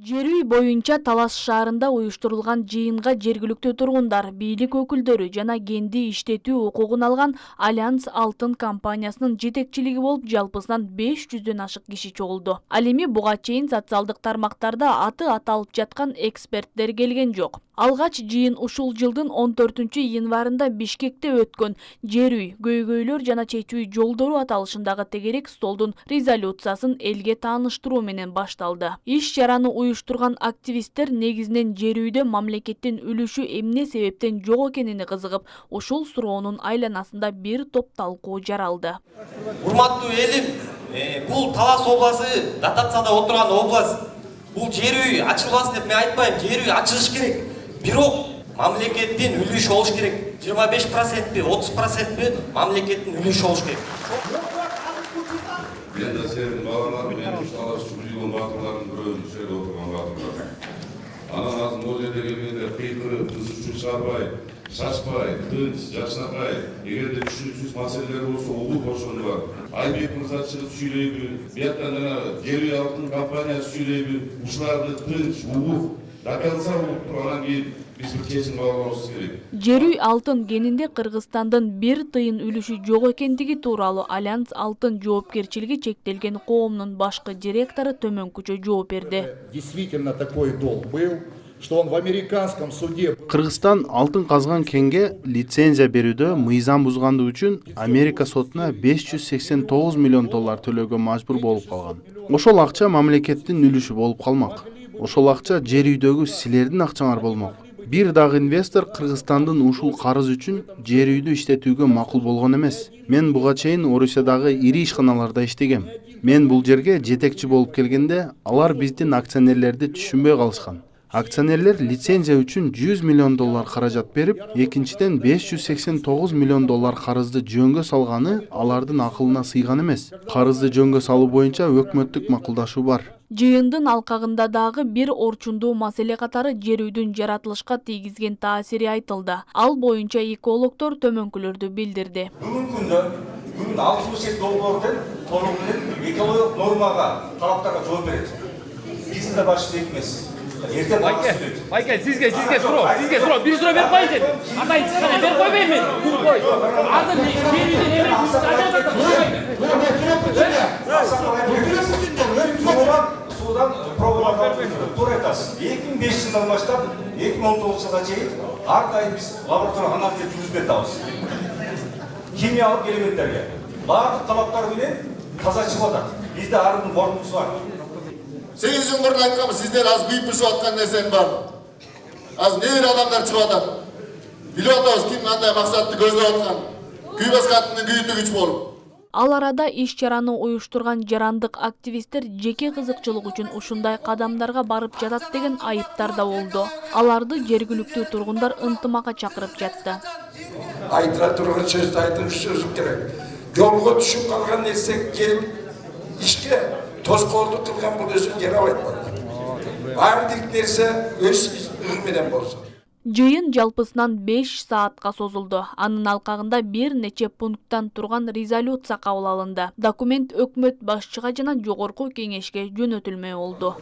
Жер үй боюнча Талас шаарында уюштурулган жыйынга жергиликтүү тургундар, бийлик өкүлдөрү жана кенди иштетүү укугун алган Альянс Алтын компаниясынын жетекчилиги болуп, жалпысынан 500дөн ашык киши чогулду. Ал эми буга чейин социалдык тармактарда аты аталып жаткан эксперттер келген жок. Алгач жыйын ушул жылдын 14-январында Бишкекте өткөн жер үй, көйгөйлөр жана чечүү жолдору аталышындагы тегерек столдун резолюциясын элге тааныштыруу менен башталды. Иш чараны уюштурган активисттер негизинен жер үйдө мамлекеттин үлүшү эмне себептен жок экенини кызыгып, ушул суроонун айланасында бир топ талкуу жаралды. Урматтуу элим, бул Талас областы дотацияда отурган область. Бул жер үй ачылбасын деп мен айтпайм, жер үй ачылыш керек. Бирок мамлекеттин үлүшү болуш керек. 25%, 30% мамлекеттин үлүшү болуш керек. Мен да сенин балаларың менен Талас жүргөн батырлардын бирөөнүн сөйлөп отурган батырлар. Анан азыр могу жерге келгенде кыйкырып, кызычуу чыгарбай, шашпай, тынч, жакшынакай, эгерде түшүнүксүз маселелер болсо угуп ошону бар. Айбек мырза чыгып сүйлөйбү, бияктан жана жер үй алтын компаниясы сүйлөйбү, ушуларды тынч, угуп, доконца угуп тургандан кийин биз бир чечим кабылыбыбыз керек. Жер үй алтын кенинде Кыргызстандын бир тыйын үлүшү жок экендиги тууралуу Альянс Алтын жоопкерчилиги чектелген коомунун башкы директору төмөнкүчө жооп берди. Действительно такой долг был, что он в американском суде. Кыргызстан алтын казган кенге лицензия берүүдө мыйзам бузгандыгы үчүн Америка сотуна $589 миллион төлөөгө мажбур болуп калган. Ошол акча мамлекеттин үлүшү болуп калмак. Ошол акча жер үйдөгү силердин акчаңар болмок. Бир дагы инвестор Кыргызстандын ушул карыз үчүн жер үйдү иштетүүгө макул болгон эмес. Мен буга чейин Орусиядагы ири ишканаларда иштегем. Мен бул жерге жетекчи болуп келгенде, алар биздин акционерлерди түшүнбөй калышкан. Акционерлер лицензия үчүн $100 миллион каражат берип, экинчиден $589 миллион карызды жөнгө салганы алардын акылына сыйган эмес. Карызды жөнгө салуу боюнча өкмөттүк макулдашуу бар. Жыйындын алкагында дагы бир орчундуу маселе катары жер үйдүн жаратылышка тийгизген таасири айтылды. Ал боюнча экологдор төмөнкүлөрдү билдирди. Бүгүнкү күндө 60 долбоордун толугу менен экологиялык нормага, талаптарга жооп берет. Биздин да башчы экмес. Эртең Байке, сизге суроо, бир суроо берип коюңчу. Атайын чыгана берип койбойм мен. Кой. Азыр жер үйдүн судан пробаларды туура айтасыз. 2005 жылдан баштап 2019 жылга чейин ар кайын биз лаборатория анализ жүргүзүп жатабыз. Химиялык элементтерге баардык талаптар менен таза чыгып атат. Бизде ар биринин борбусу бар. 8 жыл мурун айтканбы, сиздер аз күйүп түшүп аткан нерсенин бар. Аз небир адамдар чыгып атат. Билип атабыз ким кандай максатты көздөп аткан. Күйбөс каттын күйүтү күч болуп. Ал арада иш чараны уюштурган жарандык активисттер жеке кызыкчылык үчүн ушундай кадамдарга барып жатат деген айыптар да болду. Аларды жергиликтүү тургундар ынтымакка чакырып жатты. Айтыла турган сөздү айтыш керек. Жолго түшүп калган нерсе келип ишке тоскоолдук кылган бул өзүн жарабайт. Баардык нерсе өз ыры менен болсун. Жыйын жалпысынан 5 саатка созулду. Анын алкагында бир нече пункттан турган резолюция кабыл алынды. Документ өкмөт башчыга жана жогорку кеңешке жөнөтүлмөй болду.